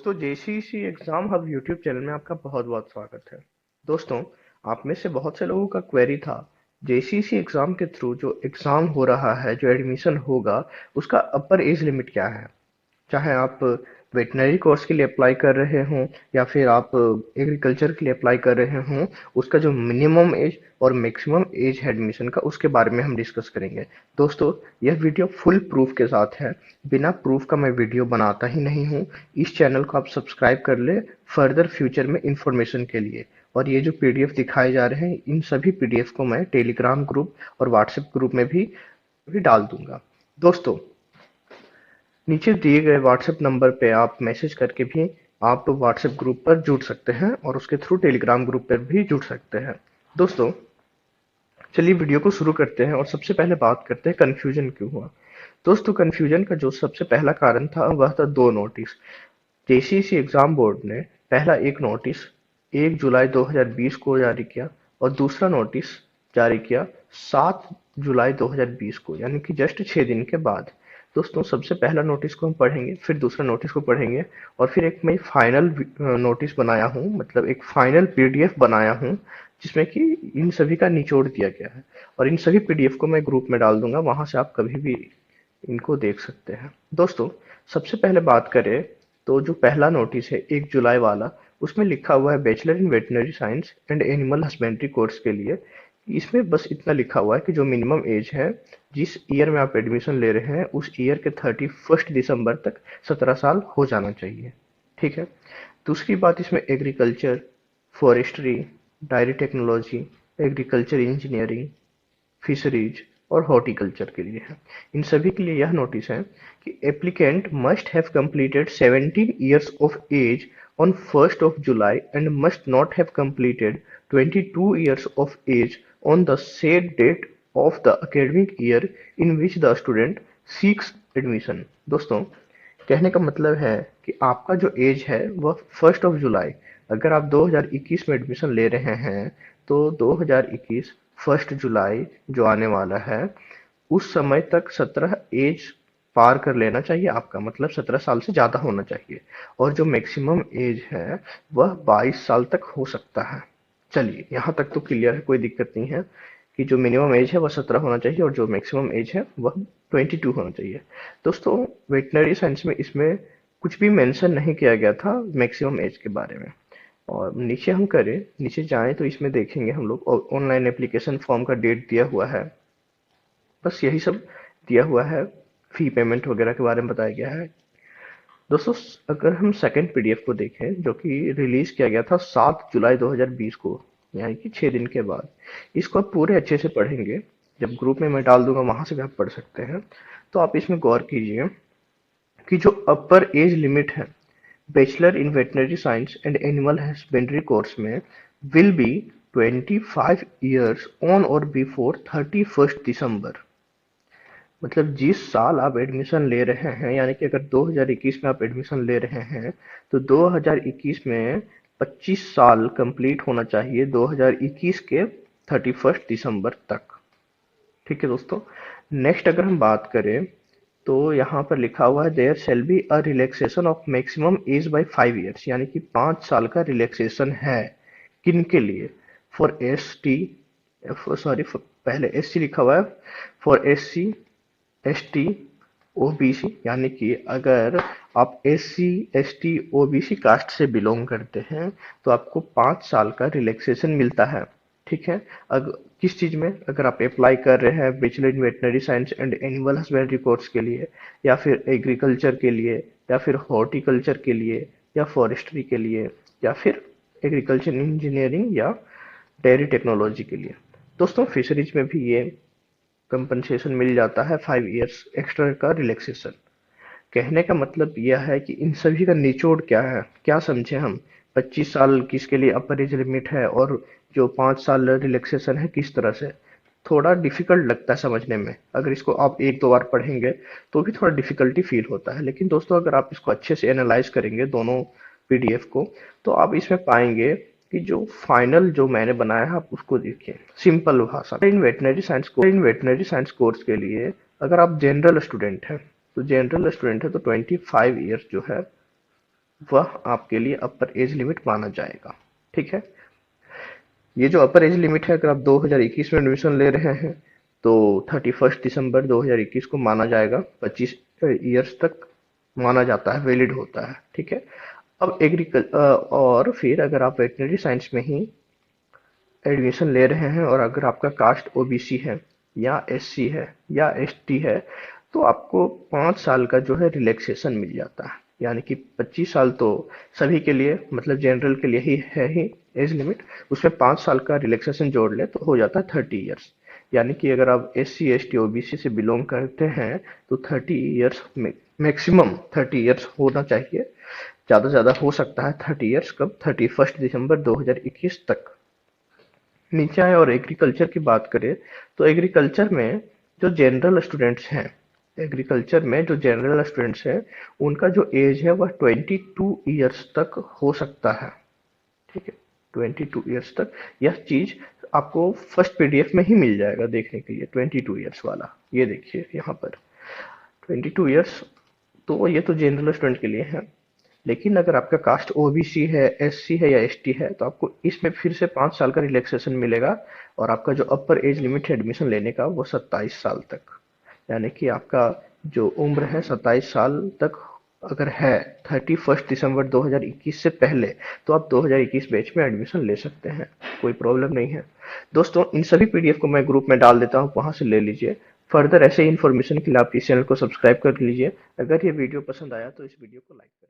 दोस्तों, JCC exam hub YouTube channel में आपका बहुत बहुत स्वागत है। दोस्तों, आप में से बहुत से लोगों का क्वेरी था जेसीसी एग्जाम के थ्रू जो एग्जाम हो रहा है, जो एडमिशन होगा, उसका अपर एज लिमिट क्या है। चाहे आप वेटनरी कोर्स के लिए अप्लाई कर रहे हों या फिर आप एग्रीकल्चर के लिए अप्लाई कर रहे हों, उसका जो मिनिमम एज और मैक्सिमम एज है एडमिशन का, उसके बारे में हम डिस्कस करेंगे। दोस्तों, यह वीडियो फुल प्रूफ के साथ है। बिना प्रूफ का मैं वीडियो बनाता ही नहीं हूँ। इस चैनल को आप सब्सक्राइब कर ले फर्दर फ्यूचर में इंफॉर्मेशन के लिए। और ये जो पीडीएफ दिखाए जा रहे हैं, इन सभी पीडीएफ को मैं टेलीग्राम ग्रुप और व्हाट्सएप ग्रुप में भी डाल दूंगा। दोस्तों, नीचे दिए गए व्हाट्सएप नंबर पे आप मैसेज करके भी आप व्हाट्सएप ग्रुप पर जुड़ सकते हैं और उसके थ्रू टेलीग्राम ग्रुप पर भी जुड़ सकते हैं। दोस्तों, चलिए वीडियो को शुरू करते हैं और सबसे पहले बात करते हैं कन्फ्यूजन क्यों हुआ। दोस्तों, कन्फ्यूजन का जो सबसे पहला कारण था वह था दो नोटिस। जेसीसी एग्जाम बोर्ड ने पहला एक नोटिस 1 जुलाई 2020 को जारी किया और दूसरा नोटिस जारी किया 7 जुलाई 2020 को, यानी कि जस्ट 6 दिन के बाद। दोस्तों, सबसे पहला नोटिस को हम पढ़ेंगे, फिर दूसरा नोटिस को पढ़ेंगे और फिर एक मैं फाइनल नोटिस बनाया हूँ, मतलब एक फाइनल पीडीएफ बनाया हूँ जिसमें कि इन सभी का निचोड़ दिया गया है। और इन सभी पीडीएफ को मैं ग्रुप में डाल दूंगा, वहां से आप कभी भी इनको देख सकते हैं। दोस्तों, सबसे पहले बात करें तो जो पहला नोटिस है 1 जुलाई वाला, उसमें लिखा हुआ है bachelor in veterinary science and animal husbandry course के लिए। इसमें बस इतना लिखा हुआ है कि जो मिनिमम एज है, जिस ईयर में आप एडमिशन ले रहे हैं, उस ईयर के 31 दिसंबर तक 17 साल हो जाना चाहिए। ठीक है। दूसरी बात, इसमें agriculture, forestry, diary technology, agriculture engineering, fisheries और हॉर्टिकल्चर के लिए है। इन सभी के लिए यह नोटिस है कि applicant must have completed 17 years of age on 1st of July and must not have completed 22 years of age on the said date of the academic year in which the student seeks admission। दोस्तों, कहने का मतलब है कि आपका जो as है वह 1 जुलाई, अगर आप 2021 में एडमिशन ले रहे हैं तो 2021 1 जुलाई जो आने वाला है, उस समय तक 17 एज पार कर लेना चाहिए आपका, मतलब 17 साल से ज्यादा होना चाहिए। और जो मैक्सिमम एज है वह 22 साल तक हो सकता है। चलिए, यहाँ तक तो क्लियर है, कोई दिक्कत नहीं है कि जो मिनिमम एज है वह 17 होना चाहिए और जो मैक्सिमम एज है वह 22 होना चाहिए। दोस्तों, वेटनरी साइंस में इसमें कुछ भी मेंशन नहीं किया गया था मैक्सिमम एज के बारे में। और नीचे हम करें, नीचे जाएं तो इसमें देखेंगे हम लोग ऑनलाइन एप्लीकेशन फॉर्म का डेट दिया हुआ है। बस यही सब दिया हुआ है। फी पेमेंट वगैरह के बारे में बताया गया है। दोस्तों, अगर हम सेकंड पीडीएफ को देखें जो कि रिलीज किया गया था 7 जुलाई 2020 को, यानी कि 6 दिन के बाद, इसको आप पूरे अच्छे से पढ़ेंगे। जब ग्रुप में मैं डाल दूंगा वहां से भी आप पढ़ सकते हैं। तो आप इसमें गौर कीजिए कि जो अपर एज लिमिट है bachelor in veterinary science and animal husbandry course में विल बी 25 ईयर्स ऑन और बिफोर 31 दिसंबर। मतलब जिस साल आप एडमिशन ले रहे हैं, यानी कि अगर 2021 में आप एडमिशन ले रहे हैं तो 2021 में 25 साल कंप्लीट होना चाहिए 2021 के 31 दिसंबर तक। ठीक है दोस्तों। नेक्स्ट अगर हम बात करें तो यहाँ पर लिखा हुआ है there shall be a relaxation of maximum age by 5 years, यानी कि 5 साल का रिलैक्सेशन है। किन के लिए? फॉर एस टी, सॉरी, पहले एस सी लिखा हुआ है। For S C, S T, OBC, यानी कि अगर आप S C, S T, OBC caste से बिलोंग करते हैं तो आपको 5 साल का रिलैक्सेशन मिलता है। ठीक है। अगर किस चीज में, अगर आप अप्लाई कर रहे हैं bachelor in veterinary science and animal husbandry course के लिए, या फिर एग्रीकल्चर के लिए, या फिर हॉर्टिकल्चर के लिए, या फॉरेस्ट्री के लिए, या फिर एग्रीकल्चर इंजीनियरिंग या डेयरी टेक्नोलॉजी के लिए। दोस्तों, फिशरीज में भी ये कंपनसेशन मिल जाता है, 5 ईयर्स एक्स्ट्रा का रिलैक्सेशन। कहने का मतलब यह है कि इन सभी का निचोड़ क्या है, क्या समझे हम। 25 साल किसके लिए अपर एज लिमिट है और जो 5 साल रिलैक्सेशन है किस तरह से। थोड़ा डिफिकल्ट लगता है समझने में, अगर इसको आप एक दो बार पढ़ेंगे तो भी थोड़ा डिफिकल्टी फील होता है। लेकिन दोस्तों, अगर आप इसको अच्छे से एनालाइज करेंगे दोनों पीडीएफ को, तो आप इसमें पाएंगे कि जो फाइनल जो मैंने बनाया है आप उसको देखिए सिंपल भाषा में। इन वेटनरी साइंस कोर्स के लिए अगर आप जनरल स्टूडेंट हैं तो 25 ईयर्स जो है वह आपके लिए अपर एज लिमिट माना जाएगा। ठीक है। ये जो अपर एज लिमिट है, अगर आप 2021 में एडमिशन ले रहे हैं तो 31 दिसंबर 2021 को माना जाएगा, 25 ईयर्स तक माना जाता है, वैलिड होता है। ठीक है। अब और फिर अगर आप वेटनरी साइंस में ही एडमिशन ले रहे हैं और अगर आपका कास्ट ओबीसी है या एससी है या एसटी है, तो आपको 5 साल का जो है रिलैक्सेशन मिल जाता है। यानी कि 25 साल तो सभी के लिए, मतलब जनरल के लिए ही एज लिमिट। उसमें 5 साल का रिलैक्सेशन जोड़ ले तो हो जाता है 30 ईयर्स। यानी कि अगर आप S C S T OBC से बिलोंग करते हैं तो 30 ईयर्स, मैक्सिमम 30 ईयर्स होना चाहिए। ज्यादा से ज्यादा हो सकता है 30 ईयर्स, कब? 31 दिसंबर 2021 तक। नीचे आए और एग्रीकल्चर की बात करें तो एग्रीकल्चर में जो जनरल स्टूडेंट्स हैं एग्रीकल्चर में जो जनरल स्टूडेंट्स हैं, उनका जो एज है वह 22 ईयर्स तक हो सकता है। ठीक है। 22 ईयर्स तक। यह चीज आपको फर्स्ट पीडीएफ में ही मिल जाएगा देखने के लिए, 22 ईयर्स वाला। ये देखिए यहाँ पर 22 ईयर्स। तो ये तो जनरल स्टूडेंट के लिए है। लेकिन अगर आपका कास्ट ओबीसी है, एससी है या एसटी है, तो आपको इसमें फिर से 5 साल का रिलैक्सेशन मिलेगा। और आपका जो अपर एज लिमिट है एडमिशन लेने का, वो 27 साल तक। यानी कि आपका जो उम्र है 27 साल तक अगर है 31 दिसंबर 2021 से पहले, तो आप 2021 बैच में एडमिशन ले सकते हैं। कोई प्रॉब्लम नहीं है। दोस्तों, इन सभी पीडीएफ को मैं ग्रुप में डाल देता हूँ, वहां से ले लीजिए। फर्दर ऐसे इन्फॉर्मेशन के लिए आप इस चैनल को सब्सक्राइब कर लीजिए। अगर ये वीडियो पसंद आया तो इस वीडियो को लाइक करें।